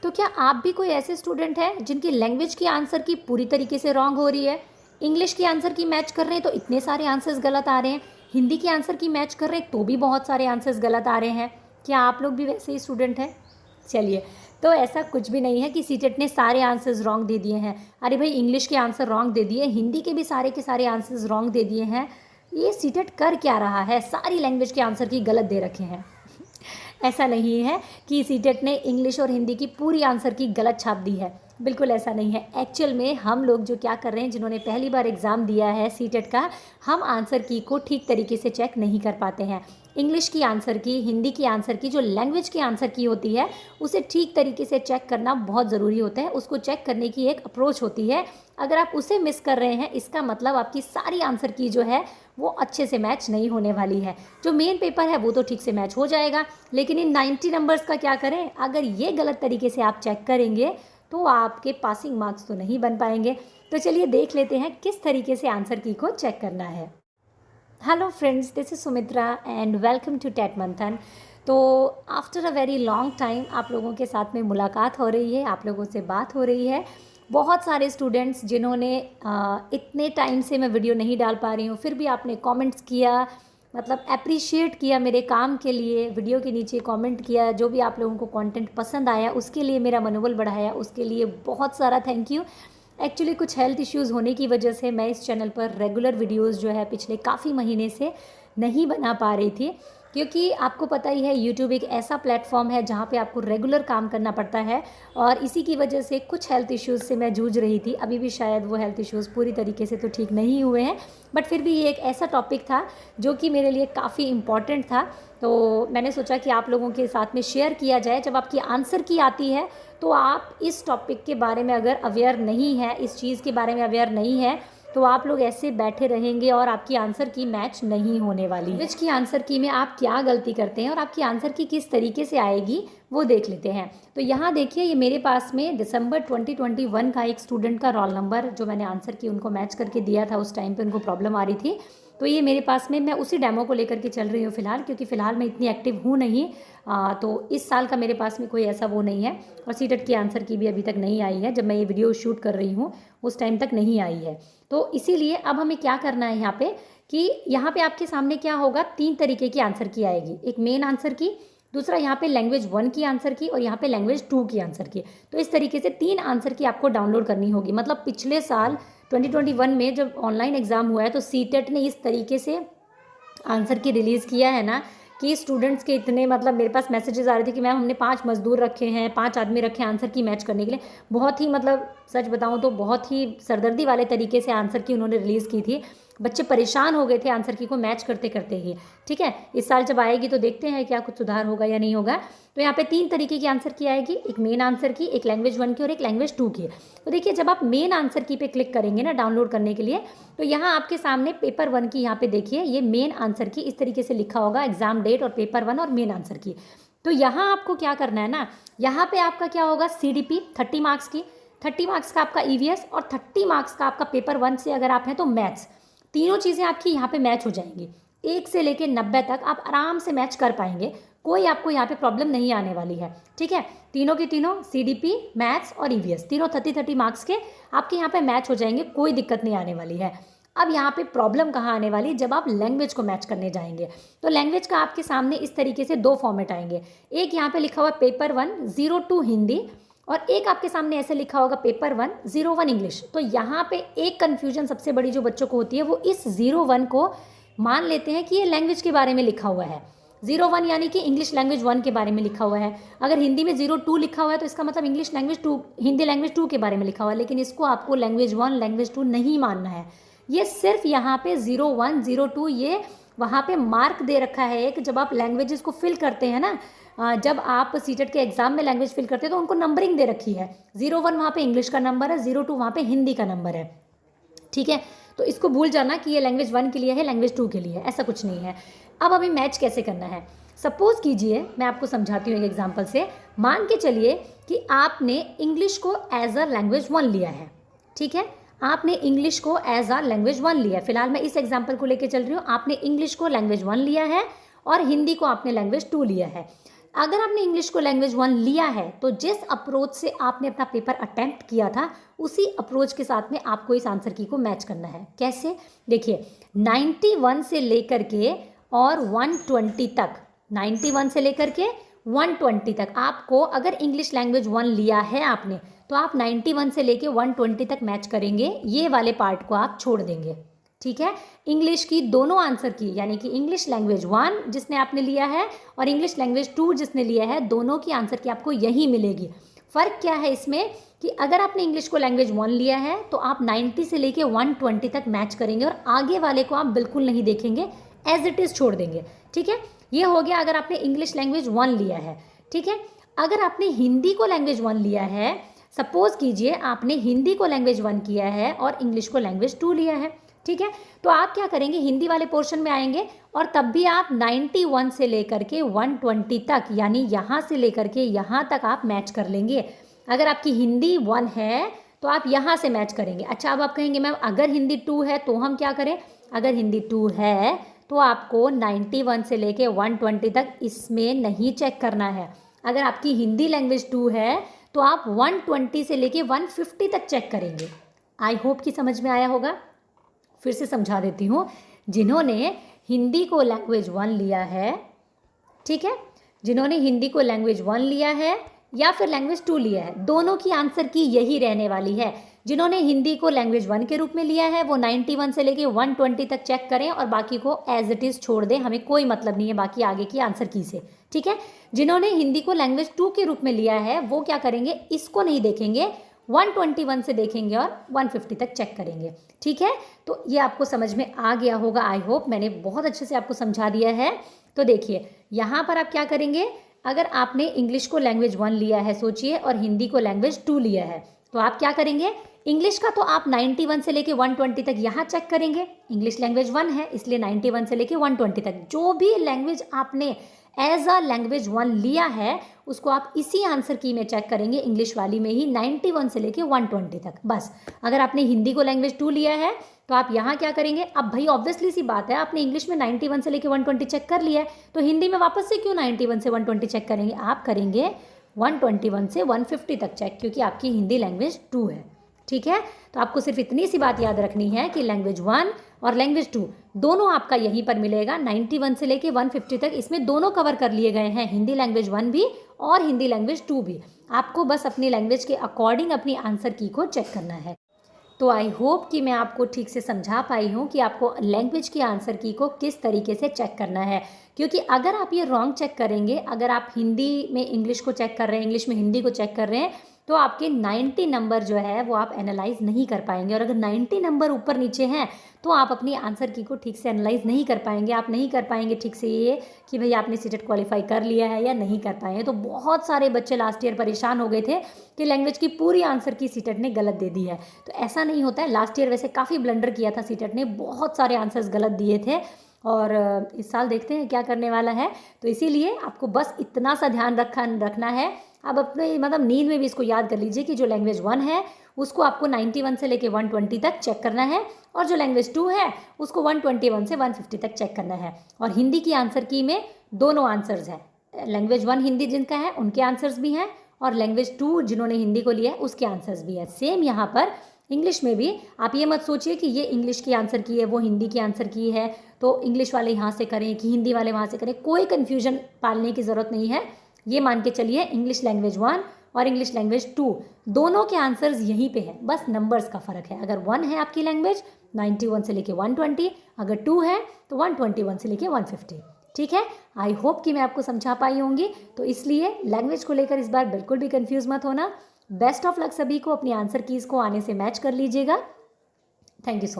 तो क्या आप भी कोई ऐसे स्टूडेंट हैं जिनकी लैंग्वेज की आंसर की पूरी तरीके से रॉन्ग हो रही है? इंग्लिश की आंसर की मैच कर रहे हैं तो इतने सारे आंसर्स गलत आ रहे हैं, हिंदी की आंसर की मैच कर रहे हैं तो भी बहुत सारे आंसर्स गलत आ रहे हैं। क्या आप लोग भी वैसे ही स्टूडेंट हैं? चलिए, तो ऐसा कुछ भी नहीं है कि सीटेट ने सारे आंसर्स रॉन्ग दे दिए हैं। अरे भाई, इंग्लिश के आंसर रॉन्ग दे दिए, हिंदी के भी सारे के सारे आंसर्स रॉन्ग दे दिए हैं। ये सीटेट कर क्या रहा है? सारी लैंग्वेज के आंसर की गलत दे रखे हैं। ऐसा नहीं है कि सीटेट ने इंग्लिश और हिंदी की पूरी आंसर की गलत छाप दी है, बिल्कुल ऐसा नहीं है। एक्चुअल में हम लोग जो क्या कर रहे हैं, जिन्होंने पहली बार एग्ज़ाम दिया है सीटेट का, हम आंसर की को ठीक तरीके से चेक नहीं कर पाते हैं। इंग्लिश की आंसर की, हिंदी की आंसर की, जो लैंग्वेज की आंसर की होती है, उसे ठीक तरीके से चेक करना बहुत ज़रूरी होता है। उसको चेक करने की एक अप्रोच होती है। अगर आप उसे मिस कर रहे हैं, इसका मतलब आपकी सारी आंसर की जो है वो अच्छे से मैच नहीं होने वाली है। जो मेन पेपर है वो तो ठीक से मैच हो जाएगा, लेकिन इन 90 नंबर्स का क्या करें? अगर ये गलत तरीके से आप चेक करेंगे तो आपके पासिंग मार्क्स तो नहीं बन पाएंगे। तो चलिए देख लेते हैं किस तरीके से आंसर की को चेक करना है। Hello friends, this is Sumitra and welcome to TET Manthan. तो after a very long time आप लोगों के साथ में मुलाकात हो रही है, आप लोगों से बात हो रही है। बहुत सारे स्टूडेंट्स जिन्होंने इतने टाइम से मैं वीडियो नहीं डाल पा रही हूँ, फिर भी आपने कमेंट्स किया, मतलब अप्रिशिएट किया मेरे काम के लिए, वीडियो के नीचे कमेंट किया, जो भी आप लोगों को कंटेंट पसंद आया उसके लिए मेरा मनोबल बढ़ाया, उसके लिए बहुत सारा थैंक यू। एक्चुअली कुछ हेल्थ इश्यूज़ होने की वजह से मैं इस चैनल पर रेगुलर वीडियोस जो है पिछले काफ़ी महीने से नहीं बना पा रही थी, क्योंकि आपको पता ही है यूट्यूब एक ऐसा प्लेटफॉर्म है जहाँ पे आपको रेगुलर काम करना पड़ता है, और इसी की वजह से कुछ हेल्थ इश्यूज़ से मैं जूझ रही थी। अभी भी शायद वो हेल्थ इश्यूज़ पूरी तरीके से तो ठीक नहीं हुए हैं, बट फिर भी ये एक ऐसा टॉपिक था जो कि मेरे लिए काफ़ी इम्पॉर्टेंट था। तो मैंने सोचा कि आप लोगों के साथ में शेयर किया जाए। जब आपकी आंसर की आती है तो आप इस टॉपिक के बारे में अगर अवेयर नहीं है, इस चीज़ के बारे में अवेयर नहीं है, तो आप लोग ऐसे बैठे रहेंगे और आपकी आंसर की मैच नहीं होने वाली है। लैंग्वेज की आंसर की में आप क्या गलती करते हैं और आपकी आंसर की किस तरीके से आएगी वो देख लेते हैं। तो यहाँ देखिए, ये मेरे पास में दिसंबर 2021 का एक स्टूडेंट का रोल नंबर जो मैंने आंसर की उनको मैच करके दिया था, उस टाइम पे उनको प्रॉब्लम आ रही थी। तो ये मेरे पास में, मैं उसी डेमो को लेकर के चल रही हूँ फ़िलहाल, क्योंकि फ़िलहाल मैं इतनी एक्टिव हूँ नहीं। तो इस साल का मेरे पास में कोई ऐसा वो नहीं है, और सीटेट की आंसर की भी अभी तक नहीं आई है। जब मैं ये वीडियो शूट कर रही हूँ उस टाइम तक नहीं आई है। तो इसीलिए अब हमें क्या करना है यहाँ पे, कि यहाँ पे आपके सामने क्या होगा, 3 तरीके की आंसर की आएगी। एक मेन आंसर की, दूसरा यहाँ पे लैंग्वेज 1 की आंसर की, और यहाँ पे लैंग्वेज 2 की आंसर की। तो इस तरीके से 3 आंसर की आपको डाउनलोड करनी होगी। मतलब पिछले साल 2021 में जब ऑनलाइन एग्ज़ाम हुआ है तो सीटेट ने इस तरीके से आंसर की रिलीज़ किया है ना, कि स्टूडेंट्स के इतने, मतलब मेरे पास मैसेजेस आ रहे थे कि मैम हमने 5 मज़दूर रखे हैं, 5 आदमी रखे हैं आंसर की मैच करने के लिए। बहुत ही, मतलब सच बताऊं तो बहुत ही सरदर्दी वाले तरीके से आंसर की उन्होंने रिलीज़ की थी। बच्चे परेशान हो गए थे आंसर की को मैच करते करते ही। ठीक है, इस साल जब आएगी तो देखते हैं क्या कुछ सुधार होगा या नहीं होगा। तो यहाँ पे 3 तरीके की आंसर की आएगी, एक मेन आंसर की, एक लैंग्वेज 1 की और एक लैंग्वेज 2 की। तो देखिए, जब आप मेन आंसर की पे क्लिक करेंगे ना डाउनलोड करने के लिए, तो यहाँ आपके सामने पेपर 1 की, यहाँ पे देखिए ये मेन आंसर की इस तरीके से लिखा होगा, एग्जाम डेट और पेपर 1 और मेन आंसर की। तो यहाँ आपको क्या करना है ना, यहाँ पे आपका क्या होगा, CDP 30 मार्क्स की, 30 मार्क्स का आपका EVS और 30 मार्क्स का आपका पेपर 1 से अगर आप हैं तो मैथ्स। तीनों चीज़ें आपकी यहाँ पे मैच हो जाएंगी। 1 से लेकर 90 तक आप आराम से मैच कर पाएंगे, कोई आपको यहाँ पे प्रॉब्लम नहीं आने वाली है। ठीक है, तीनों की तीनों CDP, मैथ्स और EVS तीनों 30-30 मार्क्स के आपके यहाँ पे मैच हो जाएंगे, कोई दिक्कत नहीं आने वाली है। अब यहाँ पे प्रॉब्लम कहाँ आने वाली, जब आप लैंग्वेज को मैच करने जाएंगे। तो लैंग्वेज का आपके सामने इस तरीके से 2 फॉर्मेट आएंगे। एक यहाँ पे लिखा हुआ पेपर 1 02 हिंदी, और एक आपके सामने ऐसे लिखा होगा पेपर 1 01 इंग्लिश। तो यहाँ पे एक कन्फ्यूजन सबसे बड़ी जो बच्चों को होती है, वो इस 01 को मान लेते हैं कि ये लैंग्वेज के बारे में लिखा हुआ है। 01 यानी कि इंग्लिश लैंग्वेज 1 के बारे में लिखा हुआ है। अगर हिंदी में 02 लिखा हुआ है तो इसका मतलब इंग्लिश लैंग्वेज 2, हिंदी लैंग्वेज 2 के बारे में लिखा हुआ है। लेकिन इसको आपको लैंग्वेज 1 लैंग्वेज 2 नहीं मानना है। ये सिर्फ यहाँ पे 01 02 ये वहाँ पे मार्क दे रखा है एक, जब आप लैंग्वेजेस को फिल करते हैं ना, जब आप सीटेट के एग्जाम में लैंग्वेज फिल करते हैं तो उनको नंबरिंग दे रखी है। 01 वहाँ पे इंग्लिश का नंबर है, 02 वहाँ पे हिंदी का नंबर है। ठीक है, तो इसको भूल जाना कि ये लैंग्वेज 1 के लिए है, लैंग्वेज 2 के लिए है, ऐसा कुछ नहीं है। अब हमें मैच कैसे करना है, सपोज कीजिए, मैं आपको समझाती हूँ एक एग्जाम्पल से। मान के चलिए कि आपने इंग्लिश को एज अ लैंग्वेज 1 लिया है। ठीक है, आपने इंग्लिश को एज अ लैंग्वेज 1 लिया है। फिलहाल मैं इस एग्जाम्पल को लेकर चल रही हूँ। आपने इंग्लिश को लैंग्वेज 1 लिया है और हिंदी को आपने लैंग्वेज 2 लिया है। अगर आपने इंग्लिश को लैंग्वेज 1 लिया है तो जिस अप्रोच से आपने अपना पेपर अटेम्प्ट किया था उसी अप्रोच के साथ में आपको इस आंसर की को मैच करना है। कैसे? देखिए 91 से लेकर के और 120 तक, 91 से लेकर के 120 तक आपको, अगर इंग्लिश लैंग्वेज 1 लिया है आपने तो आप 91 से लेके 120 तक मैच करेंगे, ये वाले पार्ट को आप छोड़ देंगे। ठीक है, इंग्लिश की दोनों आंसर की, यानी कि इंग्लिश लैंग्वेज 1 जिसने आपने लिया है और इंग्लिश लैंग्वेज 2 जिसने लिया है, दोनों की आंसर की आपको यही मिलेगी। फ़र्क क्या है इसमें कि अगर आपने इंग्लिश को लैंग्वेज 1 लिया है तो आप 90 से लेके 120 तक मैच करेंगे और आगे वाले को आप बिल्कुल नहीं देखेंगे, एज इट इज़ छोड़ देंगे। ठीक है, ये हो गया अगर आपने इंग्लिश लैंग्वेज 1 लिया है। ठीक है, अगर आपने हिंदी को लैंग्वेज 1 लिया है, सपोज कीजिए आपने हिंदी को लैंग्वेज 1 किया है और इंग्लिश को लैंग्वेज 2 लिया है। ठीक है, तो आप क्या करेंगे, हिंदी वाले पोर्शन में आएंगे और तब भी आप 91 से लेकर के 120 तक, यानी यहाँ से लेकर के यहाँ तक आप मैच कर लेंगे। अगर आपकी हिंदी 1 है तो आप यहाँ से मैच करेंगे। अच्छा, अब आप कहेंगे मैम अगर हिंदी 2 है तो हम क्या करें? अगर हिंदी 2 है तो आपको 91 से लेके 120 तक इसमें नहीं चेक करना है। अगर आपकी हिंदी लैंग्वेज 2 है तो आप 120 से लेके 150 तक चेक करेंगे। आई होप कि समझ में आया होगा। फिर से समझा देती हूँ, जिन्होंने हिंदी को लैंग्वेज 1 लिया है, ठीक है, जिन्होंने हिंदी को लैंग्वेज 1 लिया है या फिर लैंग्वेज 2 लिया है, दोनों की आंसर की यही रहने वाली है। जिन्होंने हिंदी को लैंग्वेज 1 के रूप में लिया है वो 91 से लेके 120 तक चेक करें और बाकी को एज इट इज़ छोड़ दें, हमें कोई मतलब नहीं है बाकी आगे की आंसर की से। ठीक है, जिन्होंने हिंदी को लैंग्वेज 2 के रूप में लिया है वो क्या करेंगे, इसको नहीं देखेंगे, 121 से देखेंगे और 150 तक चेक करेंगे। ठीक है, तो ये आपको समझ में आ गया होगा। आई होप मैंने बहुत अच्छे से आपको समझा दिया है। तो देखिए यहाँ पर आप क्या करेंगे, अगर आपने इंग्लिश को लैंग्वेज 1 लिया है सोचिए और हिंदी को लैंग्वेज 2 लिया है, तो आप क्या करेंगे, इंग्लिश का तो आप 91 से लेके 120 तक यहाँ चेक करेंगे। इंग्लिश लैंग्वेज 1 है इसलिए 91 से लेके 120 तक जो भी लैंग्वेज आपने एज अ लैंग्वेज 1 लिया है उसको आप इसी आंसर की में चेक करेंगे, इंग्लिश वाली में ही 91 से लेके 120 तक बस। अगर आपने हिंदी को लैंग्वेज 2 लिया है तो आप यहाँ क्या करेंगे, अब भाई ऑब्वियसली सी बात है आपने इंग्लिश में 91 से लेके 120 चेक कर लिया है तो हिंदी में वापस से क्यों 91 से 120 चेक करेंगे, आप करेंगे 121 से 150 तक चेक, क्योंकि आपकी हिंदी लैंग्वेज 2 है। ठीक है, तो आपको सिर्फ इतनी सी बात याद रखनी है कि लैंग्वेज 1 और लैंग्वेज 2 दोनों आपका यहीं पर मिलेगा। 91 से लेके 150 तक इसमें दोनों कवर कर लिए गए हैं, हिंदी लैंग्वेज 1 भी और हिंदी लैंग्वेज 2 भी। आपको बस अपनी लैंग्वेज के अकॉर्डिंग अपनी आंसर की को चेक करना है। तो आई होप कि मैं आपको ठीक से समझा पाई हूँ कि आपको लैंग्वेज की आंसर की को किस तरीके से चेक करना है, क्योंकि अगर आप ये रॉन्ग चेक करेंगे, अगर आप हिंदी में इंग्लिश को चेक कर रहे हैं, इंग्लिश में हिंदी को चेक कर रहे हैं, तो आपके 90 नंबर जो है वो आप एनालाइज नहीं कर पाएंगे। और अगर 90 नंबर ऊपर नीचे हैं तो आप अपनी आंसर की को ठीक से एनालाइज नहीं कर पाएंगे। आप नहीं कर पाएंगे ठीक से ये कि भाई आपने सीटेट क्वालिफाई कर लिया है या नहीं कर पाए। तो बहुत सारे बच्चे लास्ट ईयर परेशान हो गए थे कि लैंग्वेज की पूरी आंसर की सीटेट ने गलत दे दी है। तो ऐसा नहीं होता है। लास्ट ईयर वैसे काफ़ी ब्लंडर किया था सीटेट ने, बहुत सारे आंसर्स गलत दिए थे और इस साल देखते हैं क्या करने वाला है। तो इसीलिए आपको बस इतना सा ध्यान रखना है। अब अपने मतलब नींद में भी इसको याद कर लीजिए कि जो लैंग्वेज 1 है उसको आपको 91 से लेके 120 तक चेक करना है और जो लैंग्वेज 2 है उसको 121 से 150 तक चेक करना है। और हिंदी की आंसर की में दोनों आंसर्स हैं, लैंग्वेज 1 हिंदी जिनका है उनके आंसर्स भी हैं और लैंग्वेज 2 जिन्होंने हिंदी को लिया है उसके आंसर्स भी हैं। सेम यहाँ पर इंग्लिश में भी आप ये मत सोचिए कि ये इंग्लिश की आंसर की है वो हिंदी की आंसर की है तो इंग्लिश वाले यहाँ से करें कि हिंदी वाले वहाँ से करें, कोई कन्फ्यूजन पालने की ज़रूरत नहीं है। ये मान के चलिए इंग्लिश लैंग्वेज 1 और इंग्लिश लैंग्वेज 2 दोनों के आंसर्स यहीं पे हैं, बस नंबर्स का फ़र्क है। अगर 1 है आपकी लैंग्वेज 91 से लेके 120, अगर 2 है तो 121 से लेके 150। ठीक है, आई होप कि मैं आपको समझा पाई होंगी। तो इसलिए लैंग्वेज को लेकर इस बार बिल्कुल भी कंफ्यूज मत होना। बेस्ट ऑफ लक सभी को, अपनी आंसर कीज़ को आने से मैच कर लीजिएगा। Thank you so much.